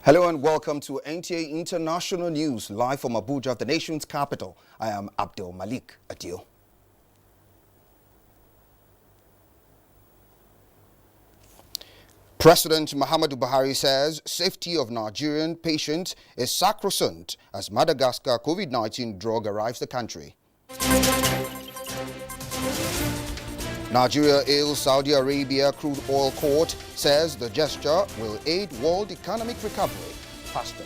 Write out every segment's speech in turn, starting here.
Hello and welcome to NTA International News, live from Abuja, the nation's capital. I am Abdul Malik Adil. President Muhammadu Buhari says safety of Nigerian patients is sacrosanct as Madagascar COVID-19 drug arrives the country. Nigeria hails Saudi Arabia crude oil court, says the gesture will aid world economic recovery faster.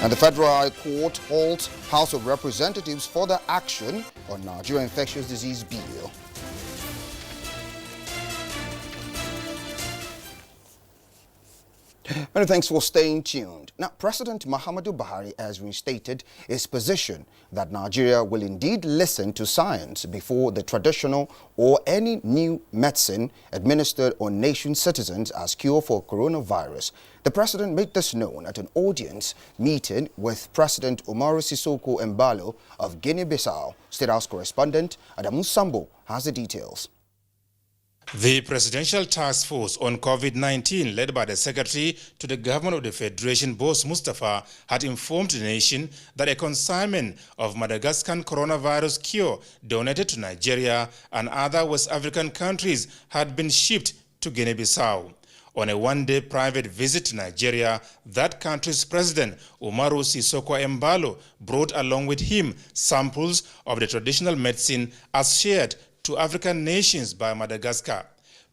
And the Federal High Court halts House of Representatives further action on Nigeria infectious disease bill. Many thanks for staying tuned. Now, President Muhammadu Buhari has restated his position that Nigeria will indeed listen to science before the traditional or any new medicine administered on nation citizens as cure for coronavirus. The president made this known at an audience meeting with President Umaru Sissoco Embalo of Guinea-Bissau. State House correspondent Adamu Sambo has the details. The Presidential Task Force on COVID-19, led by the Secretary to the Government of the Federation, Boss Mustafa, had informed the nation that a consignment of Madagascan coronavirus cure donated to Nigeria and other West African countries had been shipped to Guinea-Bissau. On a one-day private visit to Nigeria, that country's president, Umaru Sissoco Embalo, brought along with him samples of the traditional medicine as shared to African nations by Madagascar.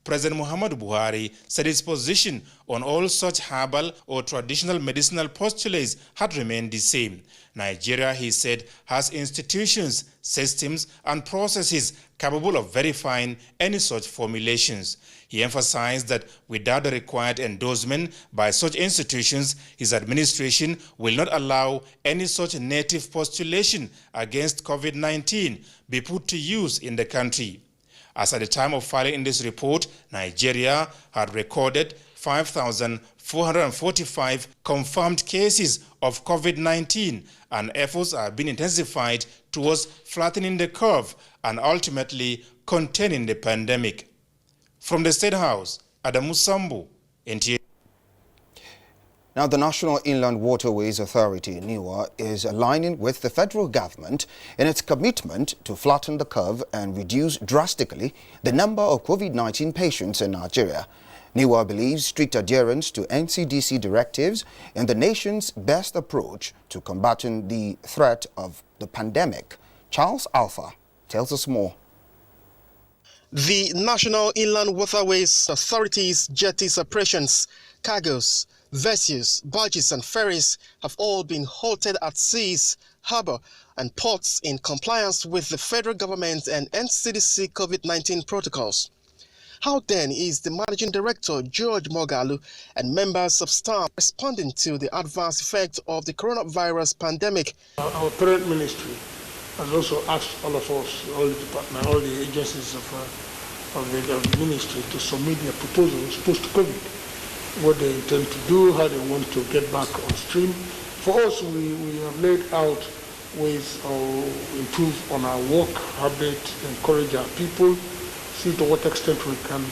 President Muhammadu Buhari said his position on all such herbal or traditional medicinal postulates had remained the same. Nigeria, he said, has institutions, systems, and processes capable of verifying any such formulations. He emphasized that without the required endorsement by such institutions, his administration will not allow any such native postulation against COVID-19 be put to use in the country. As at the time of filing in this report, Nigeria had recorded 5,445 confirmed cases of COVID-19, and efforts are being intensified towards flattening the curve and ultimately containing the pandemic. From the State House, Adamu Sambo, NTA. Now, the National Inland Waterways Authority, NIWA, is aligning with the federal government in its commitment to flatten the curve and reduce drastically the number of COVID-19 patients in Nigeria. NIWA believes strict adherence to NCDC directives is the nation's best approach to combating the threat of the pandemic. Charles Alpha tells us more. The National Inland Waterways Authority's jetties operations, cargoes, vessels, barges and ferries have all been halted at seas, harbour and ports in compliance with the federal government and NCDC COVID-19 protocols. How then is the Managing Director, George Mogalu, and members of staff responding to the adverse effect of the coronavirus pandemic? Our parent ministry has also asked all of us, all the departments, all the agencies of the ministry to submit their proposals post-COVID, what they intend to do, how they want to get back on stream. For us, we have laid out ways to improve on our work habit, encourage our people, see to what extent we can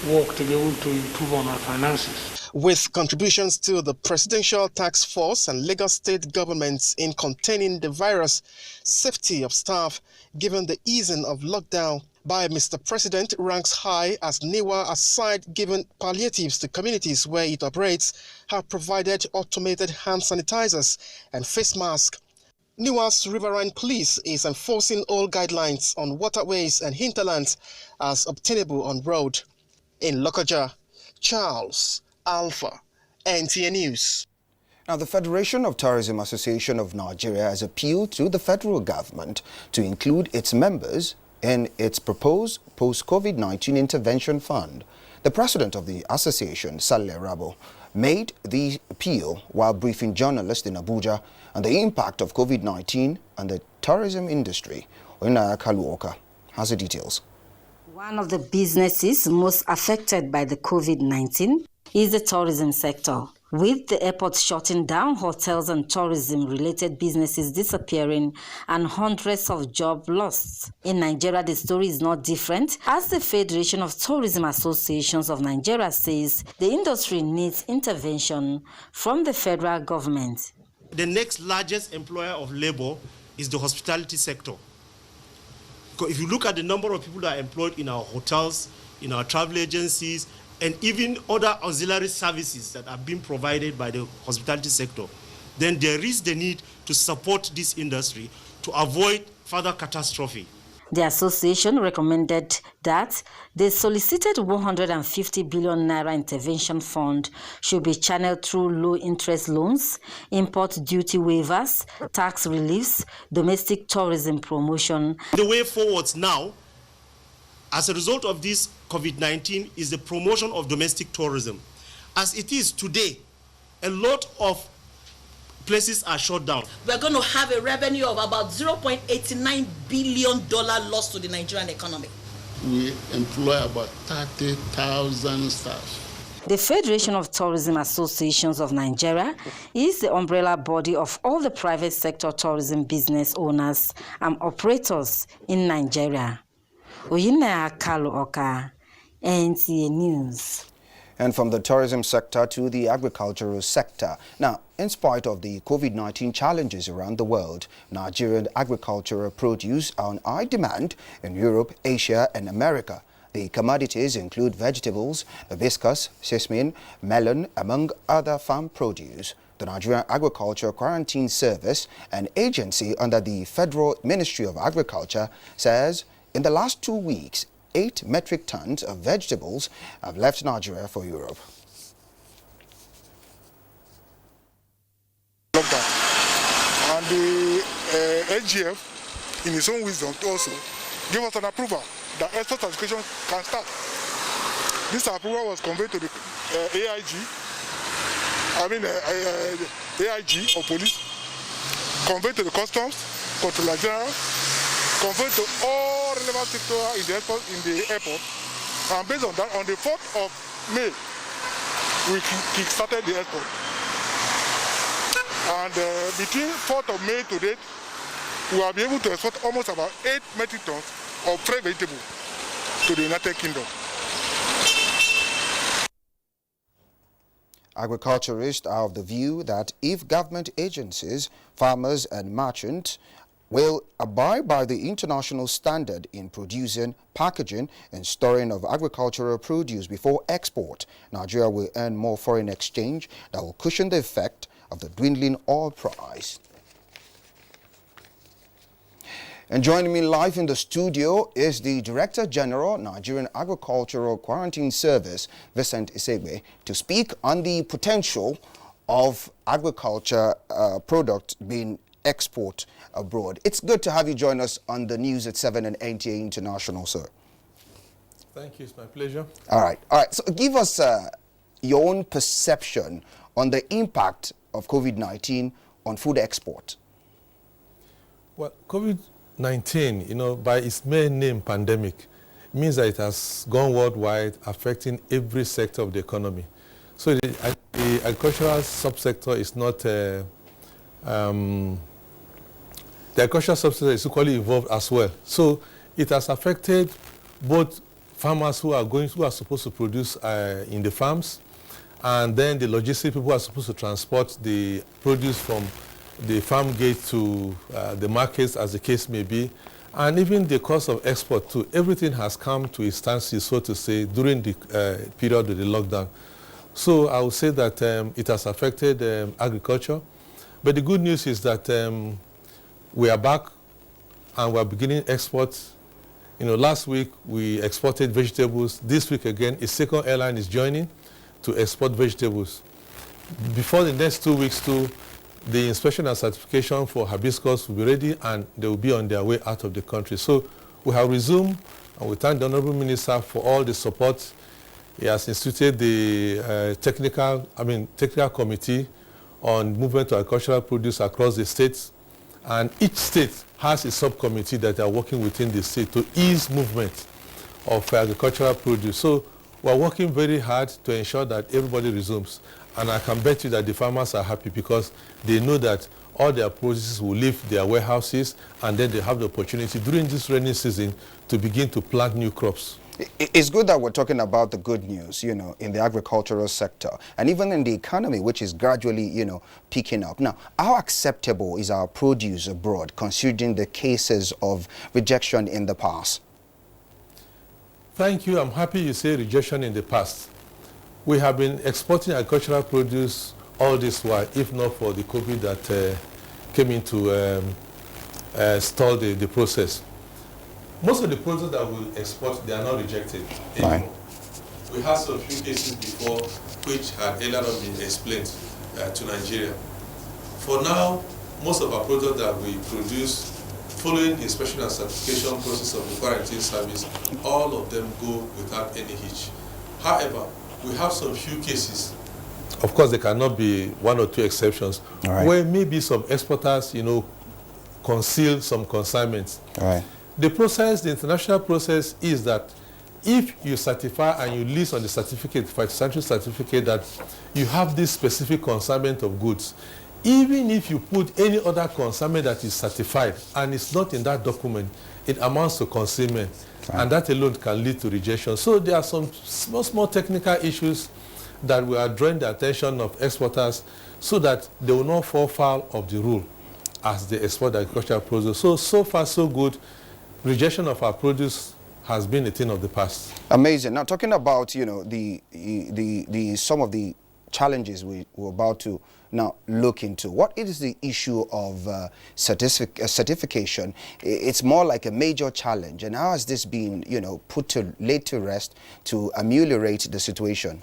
work to be able to improve on our finances. With contributions to the Presidential Task Force and Lagos State governments in containing the virus, safety of staff, given the easing of lockdown by Mr. President, ranks high as NIWA, aside giving palliatives to communities where it operates, have provided automated hand sanitizers and face masks. NIWA's Riverine Police is enforcing all guidelines on waterways and hinterlands as obtainable on road. In Lokoja, Charles Alpha, NTA News. Now, the Federation of Tourism Association of Nigeria has appealed to the federal government to include its members in its proposed post-COVID-19 intervention fund. The president of the association, Saleh Rabo, made the appeal while briefing journalists in Abuja on the impact of COVID-19 on the tourism industry. Oinaya Kaluoka has the details. One of the businesses most affected by the COVID-19 is the tourism sector. With the airport shutting down, hotels and tourism-related businesses disappearing, and hundreds of jobs lost. In Nigeria, the story is not different, as the Federation of Tourism Associations of Nigeria says the industry needs intervention from the federal government. The next largest employer of labor is the hospitality sector. Because if you look at the number of people that are employed in our hotels, in our travel agencies, and even other auxiliary services that are being provided by the hospitality sector, then there is the need to support this industry to avoid further catastrophe. The association recommended that the solicited 150 billion naira intervention fund should be channeled through low-interest loans, import duty waivers, tax reliefs, domestic tourism promotion. The way forward now, as a result of this COVID-19, is the promotion of domestic tourism. As it is today, a lot of places are shut down. We're going to have a revenue of about $0.89 billion lost to the Nigerian economy. We employ about 30,000 staff. The Federation of Tourism Associations of Nigeria is the umbrella body of all the private sector tourism business owners and operators in Nigeria. Oyinaya Kalu Oka, NTA News. And from the tourism sector to the agricultural sector. Now, in spite of the COVID-19 challenges around the world, Nigerian agricultural produce are on high demand in Europe, Asia and America. The commodities include vegetables, hibiscus, sesame, melon, among other farm produce. The Nigerian Agriculture Quarantine Service, an agency under the Federal Ministry of Agriculture, says in the last 2 weeks, 8 metric tons of vegetables have left Nigeria for Europe. And the AGF, in its own wisdom, also give us an approval that export certification can start. This approval was conveyed to the AIG of police, conveyed to the customs, controller general, conveyed to all relevant sectors in the airport, and based on that, on the 4th of May, we kick-started the airport. And between 4th of May to date, we will be able to export almost about 8 metric tons of fresh vegetables to the United Kingdom. Agriculturists are of the view that if government agencies, farmers and merchants will abide by the international standard in producing, packaging and storing of agricultural produce before export, Nigeria will earn more foreign exchange that will cushion the effect of the dwindling oil price. And joining me live in the studio is the Director General, Nigerian Agricultural Quarantine Service, Vincent Isegbe, to speak on the potential of agriculture product being export abroad. It's good to have you join us on the News at 7 and NTA International, sir. Thank you. It's my pleasure. All right. So give us your own perception on the impact of COVID-19 on food export. Well, COVID-19, by its main name, pandemic, means that it has gone worldwide, affecting every sector of the economy. So the agricultural subsector is not the agricultural subsector is equally involved as well. So it has affected both farmers who are supposed to produce in the farms, and then the logistics people who are supposed to transport the produce from the farm gate to the markets, as the case may be, and even the cost of export too. Everything has come to a standstill, so to say, during the period of the lockdown. So I would say that it has affected agriculture. But the good news is that we are back and we are beginning exports. Last week we exported vegetables. This week again, a second airline is joining to export vegetables. Before the next 2 weeks too, the inspection and certification for hibiscus will be ready and they will be on their way out of the country. So we have resumed, and we thank the Honorable Minister for all the support. He has instituted the technical committee on movement of agricultural produce across the states, and each state has a subcommittee that are working within the state to ease movement of agricultural produce. So we're working very hard to ensure that everybody resumes. And I can bet you that the farmers are happy because they know that all their produce will leave their warehouses, and then they have the opportunity during this rainy season to begin to plant new crops. It's good that we're talking about the good news, you know, in the agricultural sector and even in the economy, which is gradually, you know, picking up. Now, how acceptable is our produce abroad, considering the cases of rejection in the past? Thank you. I'm happy you say rejection in the past. We have been exporting agricultural produce all this while, if not for the COVID that came in to stall the process. Most of the products that we export, they are not rejected anymore. Right. We had some few cases before which had earlier not been explained to Nigeria. For now, most of our products that we produce, following the inspection and certification process of the quarantine service, all of them go without any hitch. However, we have some few cases. Of course, there cannot be one or two exceptions, right, where maybe some exporters, you know, conceal some consignments. Right. The process, the international process, is that if you certify and you list on the certificate, phytosanitary certificate, that you have this specific consignment of goods, even if you put any other consignment that is certified and it's not in that document, it amounts to concealment. Right. And that alone can lead to rejection. So there are some small technical issues that we are drawing the attention of exporters so that they will not fall foul of the rule as they export the agricultural produce. So far, so good. Rejection of our produce has been a thing of the past. Amazing. Now, talking about, you know, some of the challenges we're about to now look into. What is the issue of certification? It's more like a major challenge. And how has this been, you know, laid to rest to ameliorate the situation?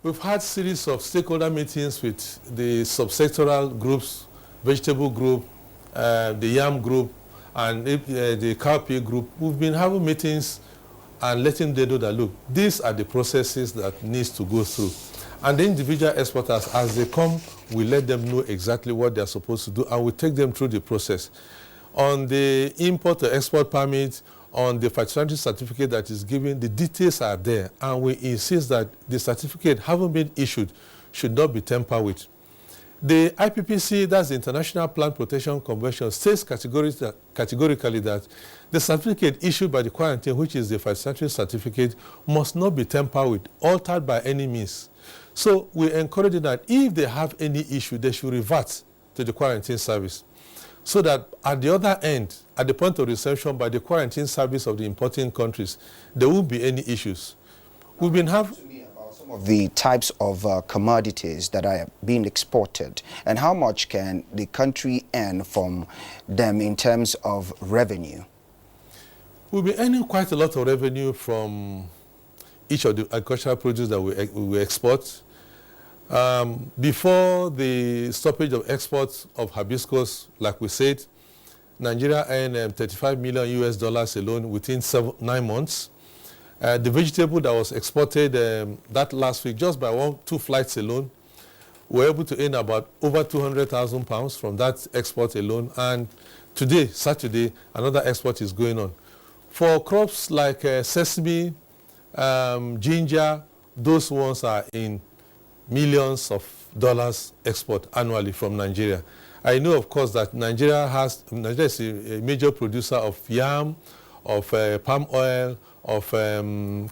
We've had series of stakeholder meetings with the subsectoral groups, vegetable group, the yam group, and the cowpea group. We've been having meetings and letting them know that, look, these are the processes that needs to go through. And the individual exporters, as they come, we let them know exactly what they're supposed to do, and we take them through the process. On the import or export permit, on the phytosanitary certificate that is given, the details are there, and we insist that the certificate having been issued should not be tampered with. The IPPC, that's the International Plant Protection Convention, states categorically that the certificate issued by the quarantine, which is the phytosanitary certificate, must not be tampered with, altered by any means. So we encourage that if they have any issue, they should revert to the quarantine service, so that at the other end, at the point of reception by the quarantine service of the importing countries, there won't be any issues. We've been having some of the types of commodities that are being exported, and how much can the country earn from them in terms of revenue? We'll be earning quite a lot of revenue from each of the agricultural produce that we export. Before the stoppage of exports of hibiscus, like we said, Nigeria earned $35 million US alone within 9 months. The vegetable that was exported that last week, just by 2 flights alone, we were able to earn about over 200,000 pounds from that export alone. And today, Saturday, another export is going on. For crops like sesame, ginger, those ones are in millions of dollars export annually from Nigeria. I know, of course, that Nigeria is a major producer of yam, of palm oil, of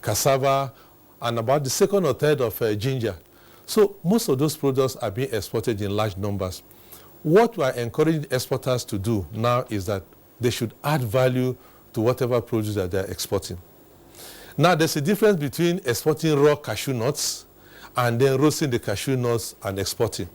cassava, and about the second or third of ginger. So most of those products are being exported in large numbers. What we are encouraging exporters to do now is that they should add value to whatever produce that they are exporting. Now, there's a difference between exporting raw cashew nuts and then roasting the cashew nuts and exporting.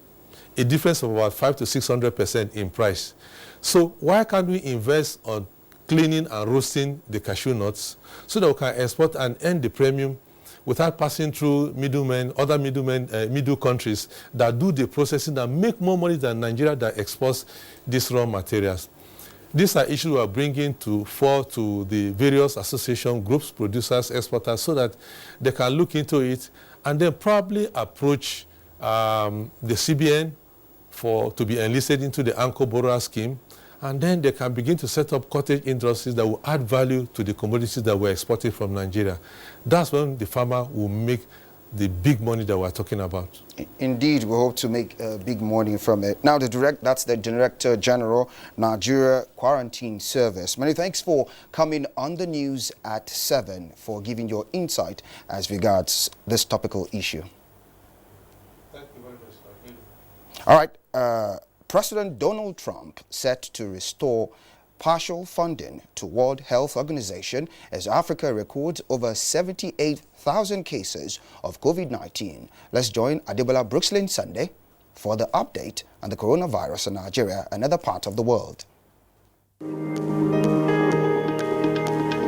A difference of about 500% to 600% in price. So why can't we invest on cleaning and roasting the cashew nuts so that we can export and earn the premium without passing through middle countries that do the processing and make more money than Nigeria that exports these raw materials? These are issues we are bringing to the various association groups, producers, exporters, so that they can look into it and then probably approach the CBN to be enlisted into the Anchor Borrower Scheme, and then they can begin to set up cottage industries that will add value to the commodities that we're exporting from Nigeria. That's when the farmer will make the big money that we're talking about. Indeed, we hope to make big money from it. Now, that's the Director General, Nigeria Quarantine Service. Many thanks for coming on the news at 7 for giving your insight as regards this topical issue. Thank you very much. All right. President Donald Trump set to restore partial funding to World Health Organization as Africa records over 78,000 cases of COVID-19. Let's join Adebola Brooksland Sunday for the update on the coronavirus in Nigeria and other parts of the world.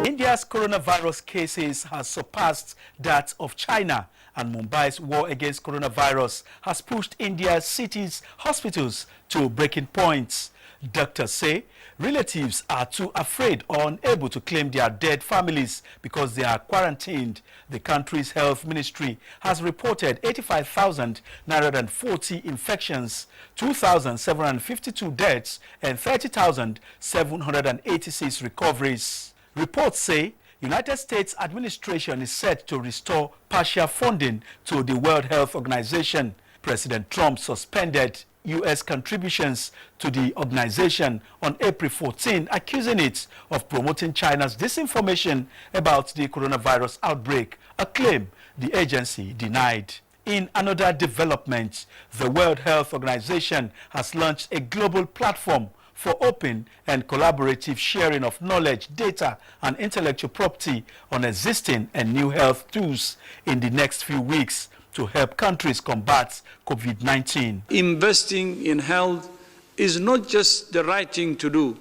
India's coronavirus cases has surpassed that of China, and Mumbai's war against coronavirus has pushed India's cities' hospitals to breaking points. Doctors say relatives are too afraid or unable to claim their dead families because they are quarantined. The country's health ministry has reported 85,940 infections, 2,752 deaths, and 30,786 recoveries. Reports say United States administration is set to restore partial funding to the World Health Organization. President Trump suspended U.S. contributions to the organization on April 14, accusing it of promoting China's disinformation about the coronavirus outbreak, a claim the agency denied. In another development, the World Health Organization has launched a global platform for open and collaborative sharing of knowledge, data, and intellectual property on existing and new health tools in the next few weeks to help countries combat COVID-19. Investing in health is not just the right thing to do,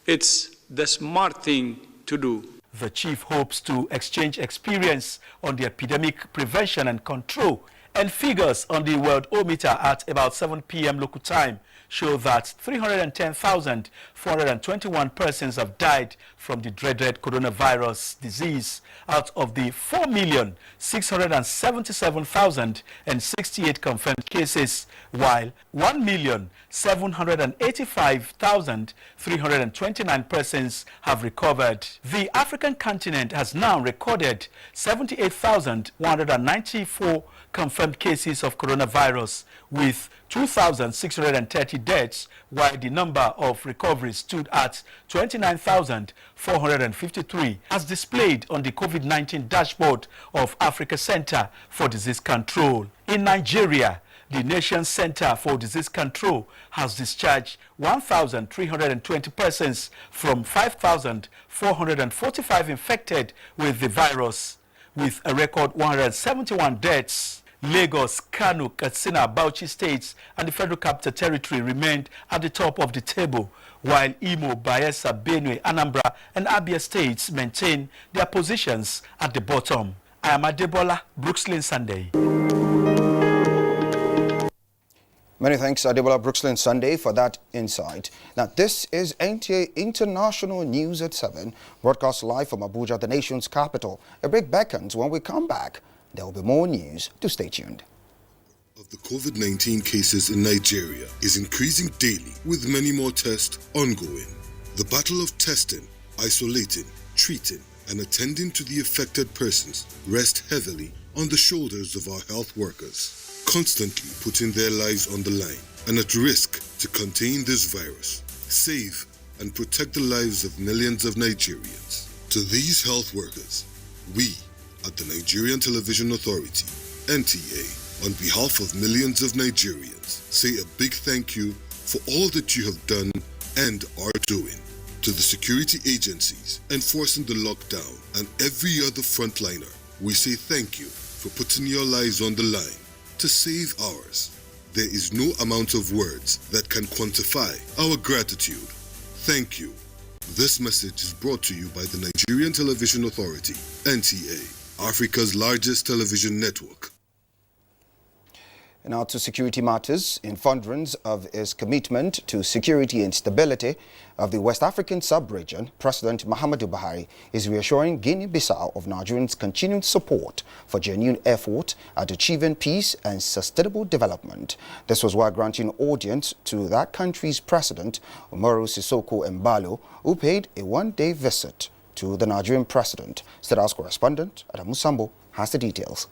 it's the smart thing to do. The chief hopes to exchange experience on the epidemic prevention and control, and figures on the Worldometer at about 7 p.m. local time show that 310,421 persons have died from the dreaded coronavirus disease out of the 4,677,068 confirmed cases, while 1,785,329 persons have recovered. The African continent has now recorded 78,194 confirmed cases of coronavirus, with 2,630 deaths, while the number of recoveries stood at 29,453, as displayed on the COVID-19 dashboard of Africa Center for Disease Control. In Nigeria, the nation's Center for Disease Control has discharged 1,320 persons from 5,445 infected with the virus, with a record 171 deaths. Lagos, Kano, Katsina, Bauchi states and the Federal Capital Territory remained at the top of the table, while Imo, Bayelsa, Benue, Anambra and Abia states maintain their positions at the bottom. I am Adebola Brooksland Sunday. Many thanks, Adebola Brooksland Sunday, for that insight. Now, this is NTA International News at 7, broadcast live from Abuja, the nation's capital. A break beckons. When we come back, there will be more news, to stay tuned. Of the COVID-19 cases in Nigeria is increasing daily, with many more tests ongoing. The battle of testing, isolating, treating, and attending to the affected persons rests heavily on the shoulders of our health workers, constantly putting their lives on the line and at risk to contain this virus, save and protect the lives of millions of Nigerians. To these health workers, we at the Nigerian Television Authority, NTA, on behalf of millions of Nigerians, say a big thank you for all that you have done and are doing. To the security agencies enforcing the lockdown and every other frontliner, we say thank you for putting your lives on the line to save ours. There is no amount of words that can quantify our gratitude. Thank you. This message is brought to you by the Nigerian Television Authority, NTA, Africa's largest television network. Now to security matters. In furtherance of his commitment to security and stability of the West African sub-region, President Muhammadu Buhari is reassuring Guinea-Bissau of Nigerians' continued support for genuine effort at achieving peace and sustainable development. This was while granting audience to that country's President, Umaru Sissoco Embalo, who paid a one-day visit to the Nigerian president. State House correspondent Adamu Sambo has the details.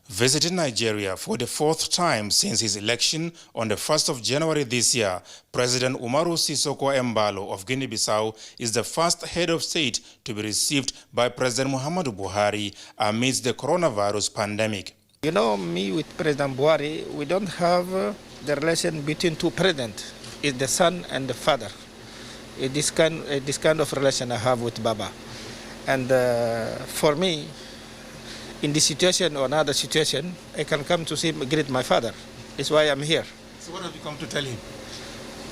Visiting Nigeria for the fourth time since his election on the 1st of January this year, President Umaru Sissoco Embalo of Guinea-Bissau is the first head of state to be received by President Muhammadu Buhari amidst the coronavirus pandemic. You know, me with President Buhari, we don't have the relation between two presidents. It's the son and the father. This kind of relation I have with Baba. And for me, in this situation or another situation, I can come to see greet my father. That's why I'm here. So what have you come to tell him?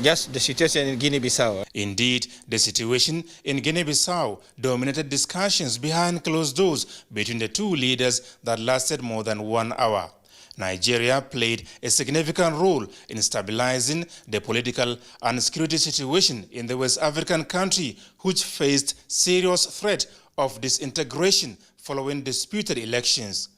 Just the situation in Guinea-Bissau. Indeed, the situation in Guinea-Bissau dominated discussions behind closed doors between the two leaders that lasted more than 1 hour. Nigeria played a significant role in stabilizing the political and security situation in the West African country, which faced serious threat of disintegration following disputed elections.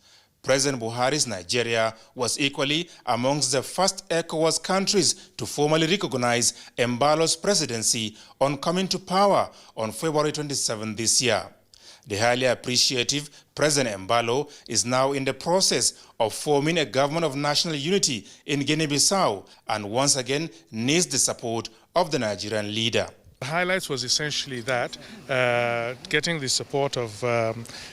President Buhari's Nigeria was equally amongst the first ECOWAS countries to formally recognize Embalo's presidency on coming to power on February 27 this year. The highly appreciative President Embalo is now in the process of forming a government of national unity in Guinea-Bissau and once again needs the support of the Nigerian leader. The highlights was essentially that, getting the support of,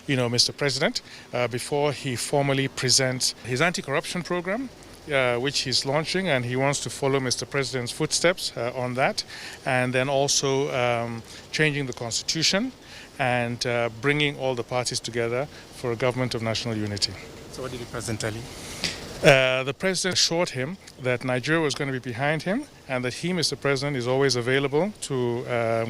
Mr. President before he formally presents his anti-corruption program, which he's launching, and he wants to follow Mr. President's footsteps on that, and then also changing the constitution and bringing all the parties together for a government of national unity. So what did the President tell you? The President assured him that Nigeria was going to be behind him and that he, Mr. President, is always available to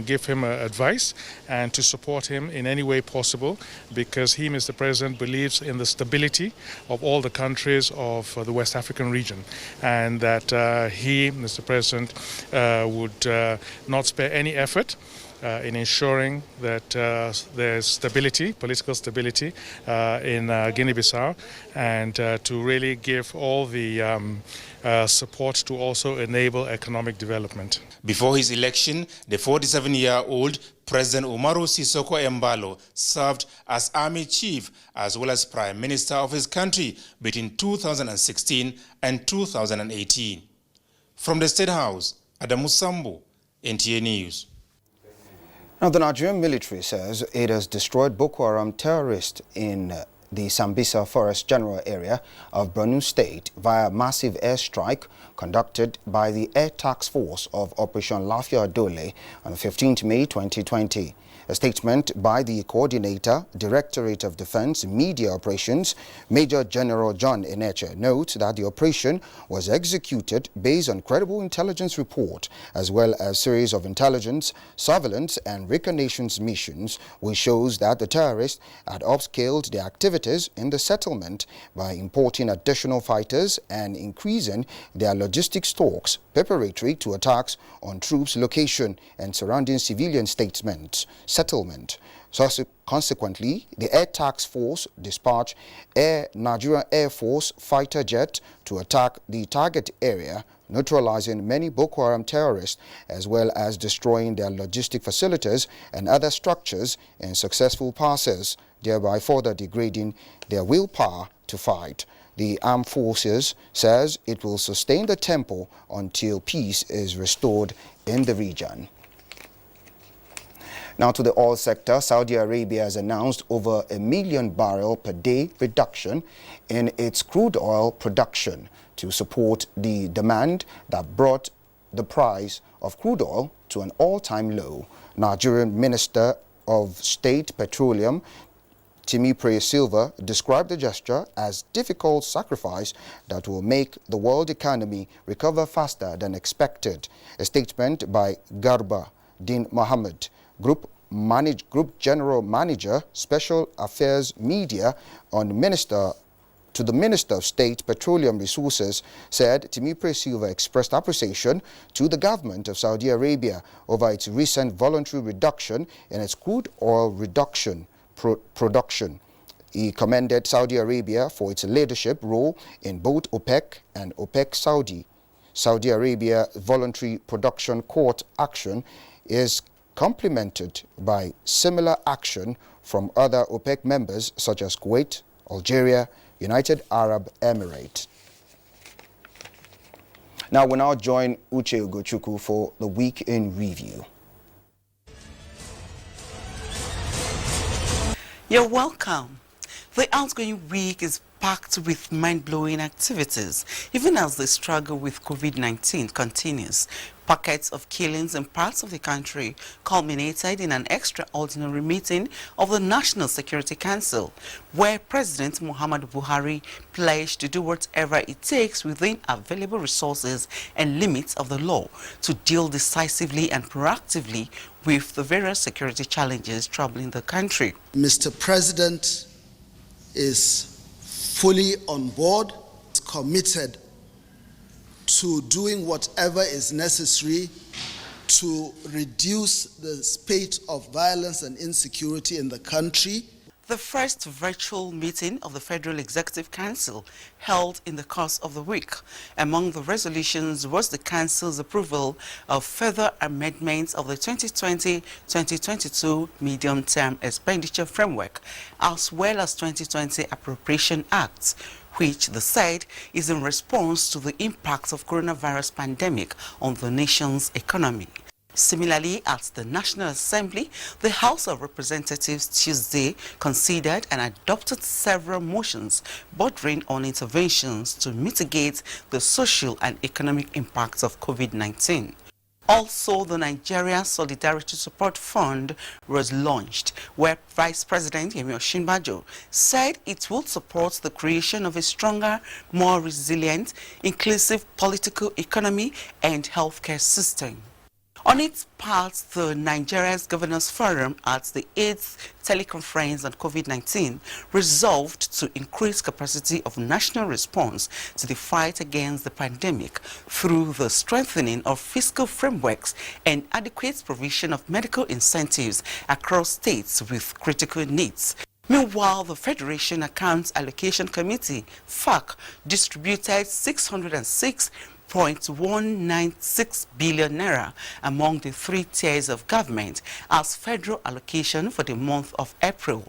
give him advice and to support him in any way possible, because he, Mr. President, believes in the stability of all the countries of the West African region, and that he, Mr. President, would not spare any effort in ensuring that there's stability, political stability in Guinea-Bissau, and to really give all the support to also enable economic development. Before his election, the 47-year-old President Umaru Sissoco Embalo served as army chief as well as prime minister of his country between 2016 and 2018. From the State House, Adamu Sambo, NTA News. Now, the Nigerian military says it has destroyed Boko Haram terrorists in the Sambisa Forest General area of Borno State via massive airstrike conducted by the Air Task Force of Operation Lafia Dole on 15th May 2020. A statement by the Coordinator, Directorate of Defense Media Operations, Major General John Eneche, notes that the operation was executed based on credible intelligence report as well as series of intelligence, surveillance and reconnaissance missions, which shows that the terrorists had upscaled their activities in the settlement by importing additional fighters and increasing their logistics stocks preparatory to attacks on troops' location and surrounding civilian settlement. So consequently, the Air Task Force dispatched Nigerian Air Force fighter jet to attack the target area, neutralizing many Boko Haram terrorists as well as destroying their logistic facilities and other structures in successful passes, thereby further degrading their willpower to fight. The armed forces says it will sustain the tempo until peace is restored in the region. Now to the oil sector, Saudi Arabia has announced over 1 million barrel per day reduction in its crude oil production to support the demand that brought the price of crude oil to an all-time low. Nigerian Minister of State Petroleum Timi Silva described the gesture as difficult sacrifice that will make the world economy recover faster than expected. A statement by Garba Din Mohammed, Group General Manager, Special Affairs Media, on Minister to the Minister of State Petroleum Resources, said Temipre Silva expressed appreciation to the government of Saudi Arabia over its recent voluntary reduction in its crude oil production. He commended Saudi Arabia for its leadership role in both OPEC and OPEC Saudi. Saudi Arabia voluntary production court action is complemented by similar action from other OPEC members such as Kuwait, Algeria, United Arab Emirates. Now we now join Uche Ugochukwu for the Week in Review. You're welcome. The outgoing week is packed with mind-blowing activities, even as the struggle with COVID-19 continues. Pockets of killings in parts of the country culminated in an extraordinary meeting of the National Security Council, where President Muhammadu Buhari pledged to do whatever it takes within available resources and limits of the law to deal decisively and proactively with the various security challenges troubling the country. Mr. President is fully on board, committed to doing whatever is necessary to reduce the spate of violence and insecurity in the country. The first virtual meeting of the Federal Executive Council held in the course of the week. Among the resolutions was the Council's approval of further amendments of the 2020-2022 Medium-Term Expenditure Framework, as well as 2020 Appropriation Acts, which they said is in response to the impact of coronavirus pandemic on the nation's economy. Similarly, at the National Assembly, the House of Representatives Tuesday considered and adopted several motions bordering on interventions to mitigate the social and economic impacts of COVID-19. Also, the Nigerian Solidarity Support Fund was launched, where Vice President Yemi Osinbajo said it will support the creation of a stronger, more resilient, inclusive political economy and healthcare system. On its part, the Nigeria's Governors Forum at the 8th teleconference on COVID-19 resolved to increase capacity of national response to the fight against the pandemic through the strengthening of fiscal frameworks and adequate provision of medical incentives across states with critical needs. Meanwhile, the Federation Accounts Allocation Committee, FAC, distributed 606.196 billion naira among the three tiers of government as federal allocation for the month of April.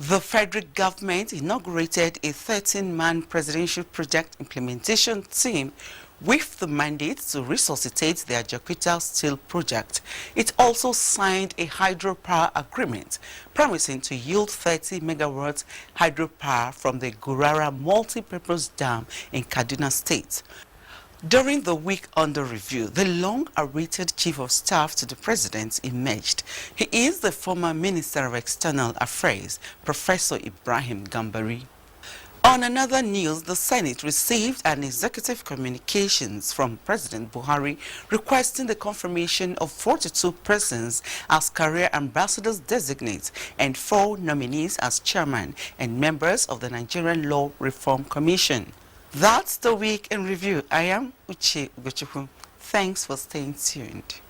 The federal government inaugurated a 13-man presidential project implementation team with the mandate to resuscitate the Ajaokuta Steel project. It also signed a hydropower agreement promising to yield 30 megawatts hydropower from the Gurara multi-purpose dam in Kaduna State. During the week under review, the long-awaited Chief of Staff to the President emerged. He is the former Minister of External Affairs, Professor Ibrahim Gambari. On another news, the Senate received an executive communications from President Buhari requesting the confirmation of 42 persons as career ambassadors designate and 4 nominees as chairman and members of the Nigerian Law Reform Commission. That's the week in review. I am Uche Ugochukwu. Thanks for staying tuned.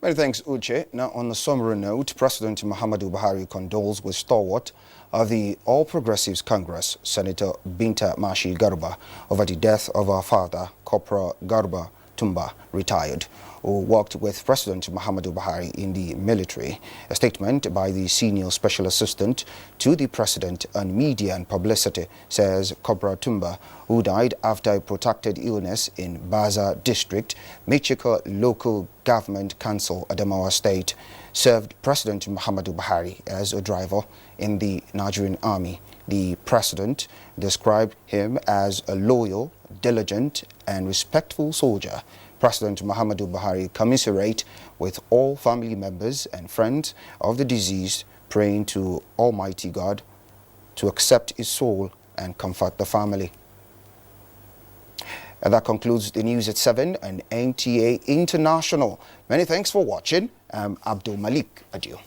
Many thanks, Uche. Now, on the summary note, President Muhammadu Buhari condoles with stalwart of the All Progressives Congress, Senator Binta Mashi Garba, over the death of our father, Corporal Garba Tumba, retired, who worked with President Muhammadu Buhari in the military. A statement by the senior special assistant to the president on media and publicity says Corporal Tumba, who died after a protracted illness in Baza District, Michika Local Government Council, Adamawa State, served President Muhammadu Buhari as a driver in the Nigerian Army. The president described him as a loyal, diligent and respectful soldier. President Muhammadu Buhari commiserate with all family members and friends of the deceased, praying to Almighty God to accept his soul and comfort the family. And that concludes the news at 7 on NTA International. Many thanks for watching. I'm Abdul Malik. Adieu.